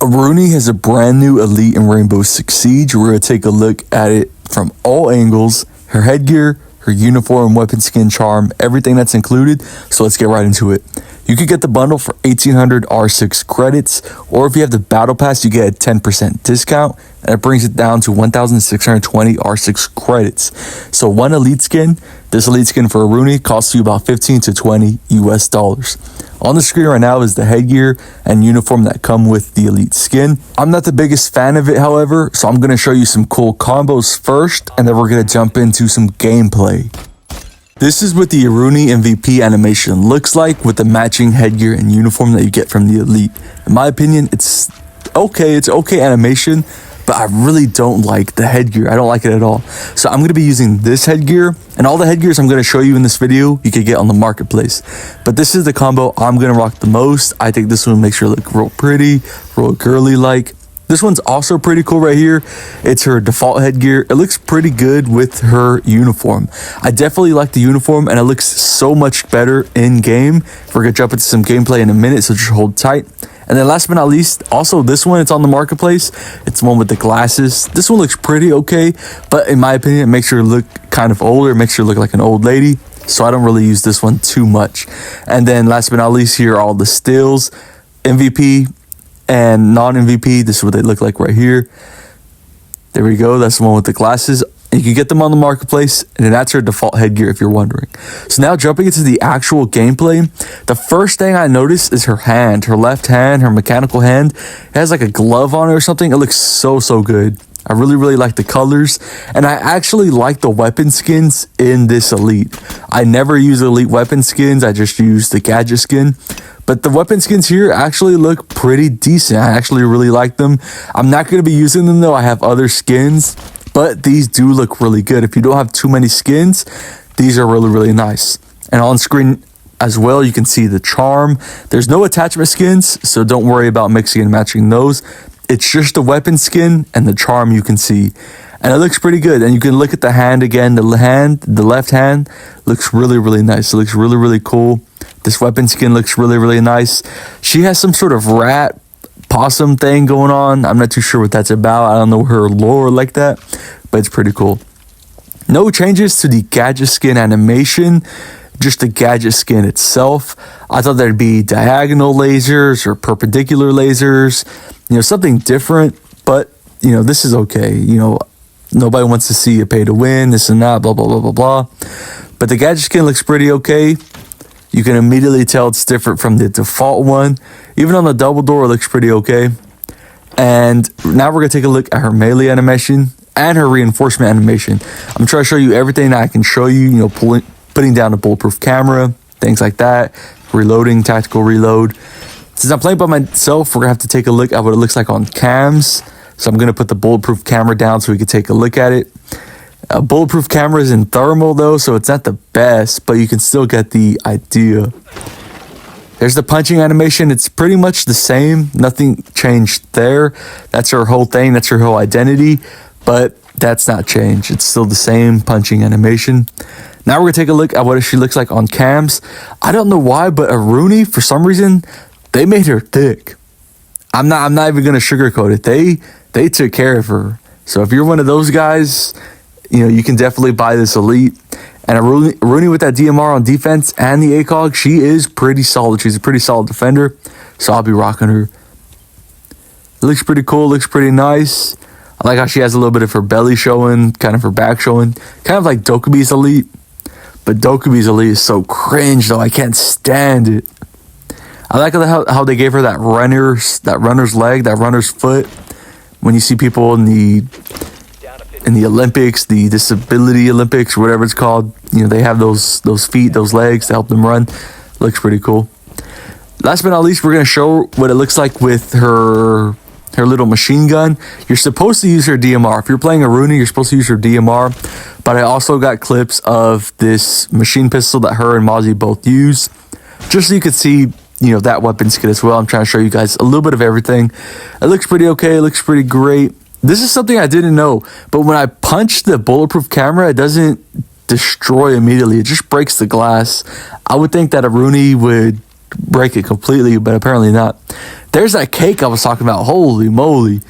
Aruni has a brand new Elite in Rainbow Six Siege. We're going to take a look at it from all angles, her headgear, her uniform, weapon skin, charm, everything that's included. So let's get right into it. You could get the bundle for 1,800 R6 credits, or if you have the battle pass, you get a 10% discount, and it brings it down to 1,620 R6 credits. So one Elite skin, this Elite skin for Aruni costs you about 15 to 20 US dollars. On the screen right now is the headgear and uniform that come with the Elite skin. I'm not the biggest fan of it, however, so I'm going to show you some cool combos first, and then we're going to jump into some gameplay. This is what the Aruni MVP animation looks like with the matching headgear and uniform that you get from the Elite. In my opinion, it's okay animation, but I really don't like the headgear. I don't like it at all. So I'm going to be using this headgear, and all the headgears I'm going to show you in this video you could get on the marketplace. But this is the combo I'm going to rock the most. I think this one makes her look real pretty, real girly like. This one's also pretty cool right here. It's her default headgear. It looks pretty good with her uniform. I definitely like the uniform, and it looks so much better in game. We're going to jump into some gameplay in a minute, so just hold tight. And then last but not least, also this one, it's on the marketplace. It's the one with the glasses. This one looks pretty okay, but in my opinion, it makes her look kind of older. It makes her look like an old lady. So I don't really use this one too much. And then last but not least, here are all the stills, MVP and non-MVP. This is what they look like right here. There we go. That's the one with the glasses. You can get them on the marketplace, and then that's her default headgear if you're wondering. So now jumping into the actual gameplay, the first thing I noticed is her hand, her left hand, her mechanical hand. It has like a glove on it or something. It looks so good. I really like the colors, and I actually like the weapon skins in this Elite. I never use Elite weapon skins. I just use the gadget skin. But the weapon skins here actually look pretty decent. I actually really like them. I'm not going to be using them though. I have other skins, but these do look really good. If you don't have too many skins, these are really nice. And on screen as well, you can see the charm. There's no attachment skins, so don't worry about mixing and matching those. It's just the weapon skin and the charm you can see. And it looks pretty good. And you can look at the hand again. The left hand looks really nice. It looks really cool. This weapon skin looks really nice. She has some sort of rat possum thing going on. I'm not too sure what that's about. I don't know her lore like that, but it's pretty cool. No changes to the gadget skin animation, just the gadget skin itself. I thought there'd be diagonal lasers or perpendicular lasers, something different, but this is okay. Nobody wants to see you pay to win, this and that, blah blah. But the gadget skin looks pretty okay. You can immediately tell it's different from the default one. Even on the double door, it looks pretty okay. And now we're going to take a look at her melee animation and her reinforcement animation. I'm trying to show you everything that I can show you, putting down a bulletproof camera, things like that, reloading, tactical reload. Since I'm playing by myself, we're going to have to take a look at what it looks like on cams. So I'm going to put the bulletproof camera down so we can take a look at it. Bulletproof camera is in thermal though, so it's not the best, but you can still get the idea. There's the punching animation. It's pretty much the same. Nothing changed there. That's her whole thing. That's her whole identity, but that's not changed. It's still the same punching animation. Now we're going to take a look at what she looks like on cams. I don't know why, but Aruni, for some reason, they made her thick. I'm not even going to sugarcoat it. They took care of her. So if you're one of those guys, you can definitely buy this Elite. And Aruni with that DMR on defense and the ACOG, she is pretty solid. She's a pretty solid defender, so I'll be rocking her. It looks pretty cool, looks pretty nice. I like how she has a little bit of her belly showing, kind of her back showing, kind of like Dokubi's Elite. But Dokubi's Elite is so cringe though, I can't stand it. I like how they gave her that runner's leg, that runner's foot. When you see people in the Olympics, the disability Olympics, whatever it's called, they have those feet, those legs to help them run. Looks pretty cool. Last but not least, we're going to show what it looks like with her little machine gun. You're supposed to use her DMR. If you're playing Aruni, you're supposed to use her DMR. But I also got clips of this machine pistol that her and Mozzie both use, just so you could see that weapon skin as well. I'm trying to show you guys a little bit of everything. It looks pretty okay. It looks pretty great. This is something I didn't know, but when I punch the bulletproof camera, it doesn't destroy immediately. It just breaks the glass. I would think that Aruni would break it completely, but apparently not. There's that cake I was talking about. Holy moly.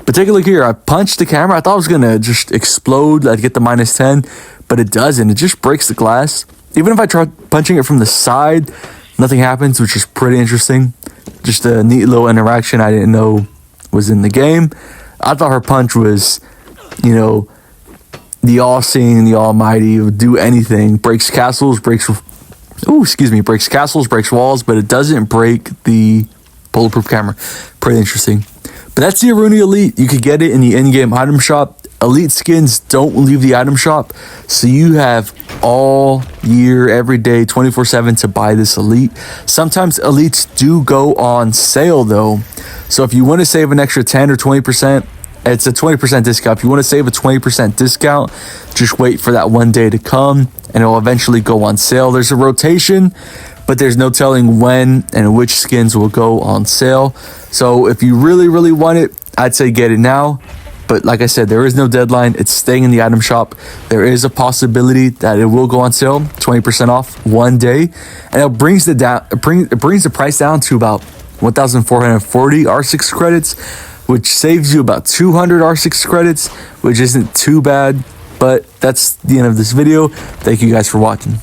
But take a look here. I punched the camera. I thought it was going to just explode. I'd get the -10, but it doesn't. It just breaks the glass. Even if I try punching it from the side, nothing happens, which is pretty interesting. Just a neat little interaction I didn't know was in the game. I thought her punch was, you know, the all-seeing, the almighty, would do anything. Breaks castles, breaks castles, breaks walls, but it doesn't break the bulletproof camera. Pretty interesting. But that's the Aruni Elite. You could get it in the in-game item shop. Elite skins don't leave the item shop, so you have all year, every day, 24/7 to buy this Elite. Sometimes Elites do go on sale though, so if you want to save an extra 10 or 20%, it's a 20% discount. If you want to save a 20% discount, just wait for that one day to come and it'll eventually go on sale. There's a rotation, but there's no telling when and which skins will go on sale. So if you really, really want it, I'd say get it now. But like I said, there is no deadline. It's staying in the item shop. There is a possibility that it will go on sale, 20% off one day. And it brings the price down to about 1,440 R6 credits, which saves you about 200 R6 credits, which isn't too bad. But that's the end of this video. Thank you guys for watching.